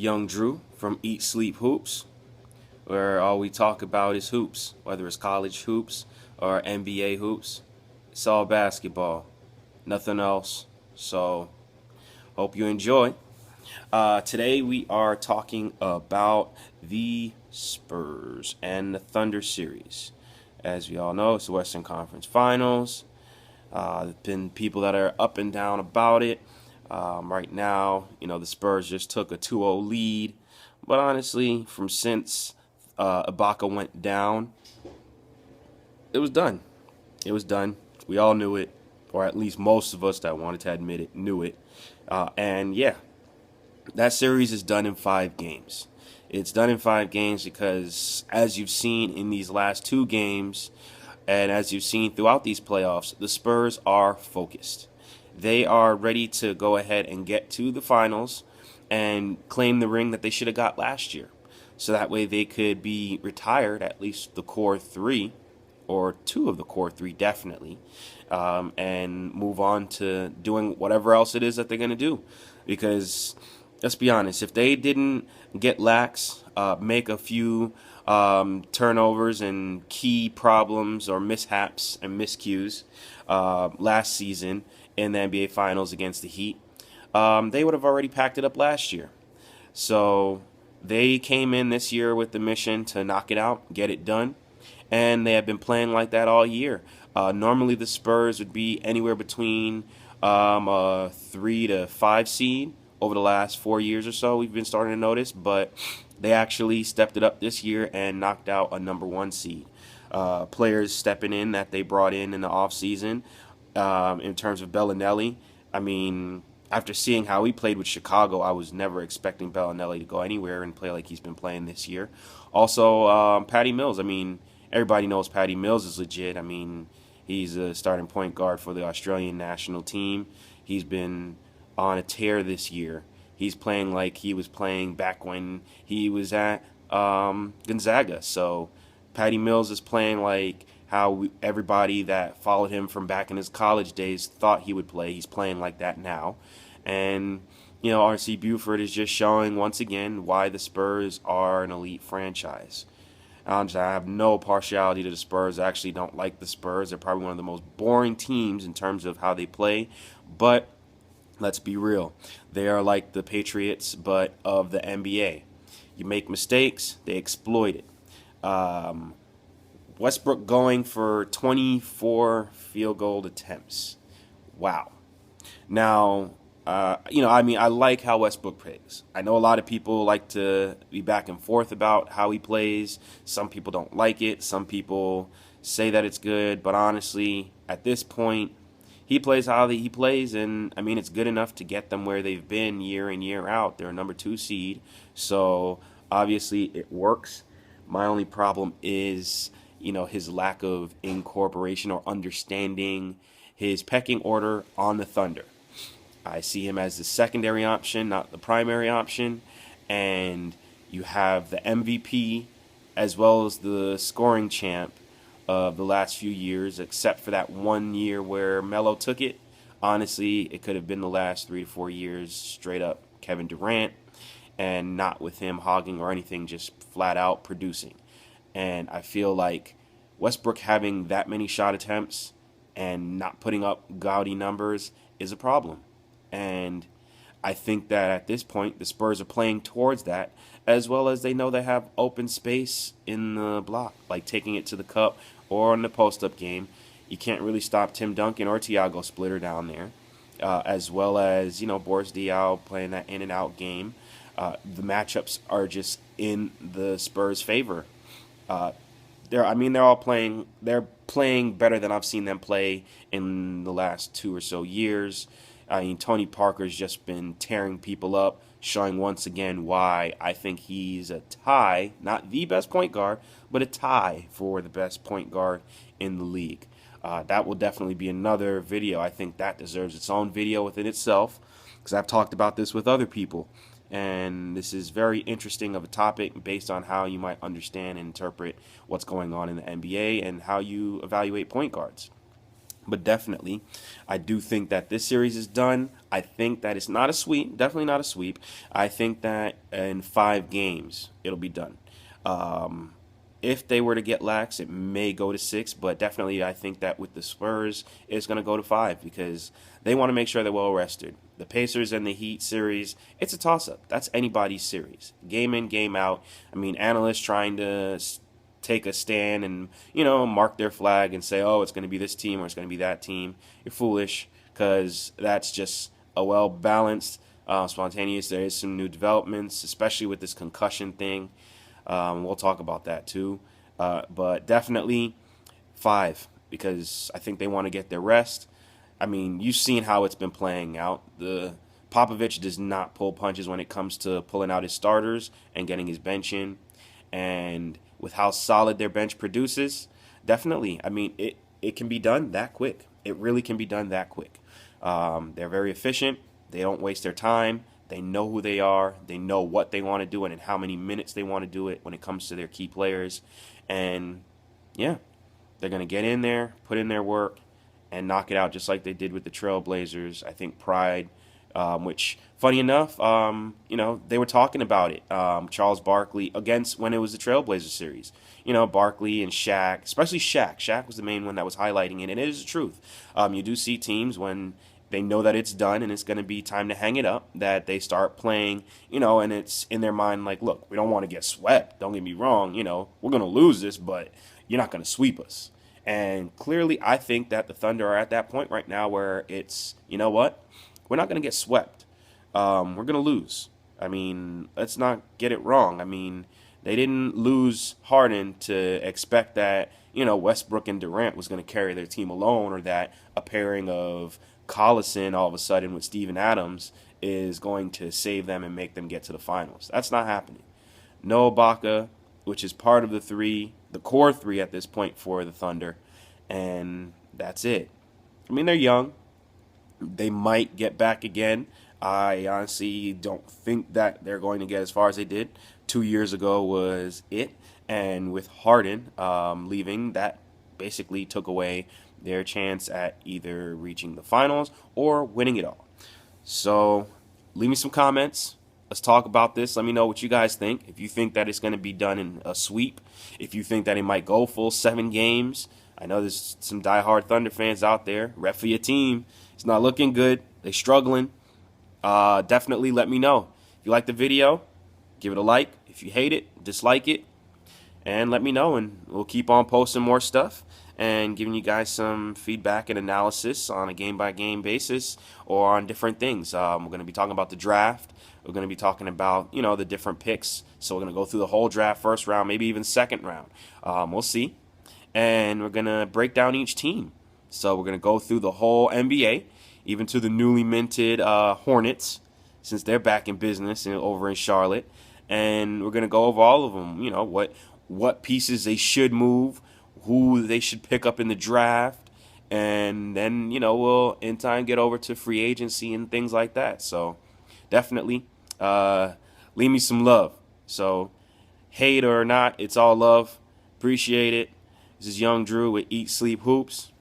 Young Drew from EatSleep Hoops, where all we talk about is hoops, whether it's college hoops or NBA hoops. It's all basketball, nothing else. So, hope you enjoy. Today we are talking about the Spurs and the Thunder series. As we all know, it's the Western Conference Finals. There's been people that are up and down about it. Right now, the Spurs just took a 2-0 lead. But honestly, from since Ibaka went down, it was done. It was done. We all knew it, or at least most of us that wanted to admit it knew it. And yeah, that series is done in 5 games. It's done in 5 games because, as you've seen in these last 2 games, and as you've seen throughout these playoffs, the Spurs are focused. They are ready to go ahead and get to the finals and claim the ring that they should have got last year. So that way they could be retired, at least the core 3, or 2 of the core 3 definitely, and move on to doing whatever else it is that they're going to do. Because, let's be honest, if they didn't get lax, make a few turnovers and key problems or mishaps and miscues last season in the NBA Finals against the Heat, they would have already packed it up last year. So they came in this year with the mission to knock it out, get it done, and they have been playing like that all year. Normally the Spurs would be anywhere between a 3 to 5 seed over the last 4 years or so. We've been starting to notice, but they actually stepped it up this year and knocked out a number 1 seed. Players stepping in that they brought in the offseason. In terms of Bellinelli, I mean, after seeing how he played with Chicago, I was never expecting Bellinelli to go anywhere and play like he's been playing this year. Also, Patty Mills. I mean, everybody knows Patty Mills is legit. I mean, he's a starting point guard for the Australian national team. He's been on a tear this year. He's playing like he was playing back when he was at Gonzaga. So Patty Mills is playing like how everybody that followed him from back in his college days thought he would play. He's playing like that now. And, R.C. Buford is just showing once again why the Spurs are an elite franchise. I have no partiality to the Spurs. I actually don't like the Spurs. They're probably one of the most boring teams in terms of how they play. But let's be real. They are like the Patriots, but of the NBA. You make mistakes, they exploit it. Westbrook going for 24 field goal attempts. Wow. Now, I like how Westbrook plays. I know a lot of people like to be back and forth about how he plays. Some people don't like it. Some people say that it's good. But honestly, at this point, he plays how he plays, and I mean, it's good enough to get them where they've been year in, year out. They're a number 2 seed. So obviously it works. My only problem is his lack of incorporation or understanding his pecking order on the Thunder. I see him as the secondary option, not the primary option. And you have the MVP as well as the scoring champ of the last few years, except for that 1 year where Melo took it. Honestly, it could have been the last 3 to 4 years straight up Kevin Durant, and not with him hogging or anything, just flat out producing. And I feel like Westbrook having that many shot attempts and not putting up gaudy numbers is a problem. And I think that at this point, the Spurs are playing towards that, as well as they know they have open space in the block, like taking it to the cup or in the post-up game. You can't really stop Tim Duncan or Tiago Splitter down there, as well as, Boris Diaw playing that in-and-out game. The matchups are just in the Spurs' favor. They're all playing. They're playing better than I've seen them play in the last 2 or so years. I mean, Tony Parker's just been tearing people up, showing once again why I think he's a tie, not the best point guard, but a tie for the best point guard in the league. That will definitely be another video. I think that deserves its own video within itself, because I've talked about this with other people. And this is very interesting of a topic based on how you might understand and interpret what's going on in the NBA and how you evaluate point guards. But definitely, I do think that this series is done. I think that it's not a sweep, definitely not a sweep. I think that in 5 games, it'll be done. Um, if they were to get lax, it may go to 6, but definitely I think that with the Spurs, it's going to go to 5 because they want to make sure they're well rested. The Pacers and the Heat series, it's a toss up. That's anybody's series. Game in, game out. I mean, analysts trying to take a stand and mark their flag and say, oh, it's going to be this team or it's going to be that team. You're foolish because that's just a well balanced, spontaneous. There is some new developments, especially with this concussion thing. We'll talk about that too, but definitely 5 because I think they want to get their rest. I mean, you've seen how it's been playing out. The Popovich does not pull punches when it comes to pulling out his starters and getting his bench in. And with how solid their bench produces, definitely, I mean, it can be done that quick. It really can be done that quick. They're very efficient. They don't waste their time. They know who they are. They know what they want to do and in how many minutes they want to do it when it comes to their key players. And, yeah, they're going to get in there, put in their work, and knock it out just like they did with the Trailblazers. I think Pride, which, funny enough, they were talking about it. Charles Barkley against when it was the Trailblazers series. Barkley and Shaq, especially Shaq. Shaq was the main one that was highlighting it, and it is the truth. You do see teams when they know that it's done and it's going to be time to hang it up, that they start playing, and it's in their mind like, look, we don't want to get swept. Don't get me wrong. We're going to lose this, but you're not going to sweep us. And clearly, I think that the Thunder are at that point right now where it's, you know what? We're not going to get swept. We're going to lose. I mean, let's not get it wrong. I mean, they didn't lose Harden to expect that, Westbrook and Durant was going to carry their team alone, or that a pairing of Collison all of a sudden with Steven Adams is going to save them and make them get to the finals. That's not happening. No Ibaka, which is part of the core 3 at this point for the Thunder, and that's it. I mean, they're young. They might get back again. I honestly don't think that they're going to get as far as they did. 2 years ago was it, and with Harden leaving, that basically took away their chance at either reaching the finals or winning it all. So leave me some comments. Let's talk about this. Let me know what you guys think. If you think that it's going to be done in a sweep, if you think that it might go full 7 games. I know there's some diehard Thunder fans out there. Rep for your team. It's not looking good. They're struggling. Definitely let me know. If you like the video, give it a like. If you hate it, dislike it. And let me know, and we'll keep on posting more stuff and giving you guys some feedback and analysis on a game-by-game basis or on different things. We're going to be talking about the draft. We're going to be talking about, the different picks. So we're going to go through the whole draft, first round, maybe even second round. We'll see. And we're going to break down each team. So we're going to go through the whole NBA, even to the newly minted Hornets, since they're back in business and over in Charlotte. And we're going to go over all of them, what pieces they should move, who they should pick up in the draft, and then, we'll in time get over to free agency and things like that. So definitely leave me some love. So hate or not, it's all love. Appreciate it. This is Young Drew with Eat Sleep Hoops.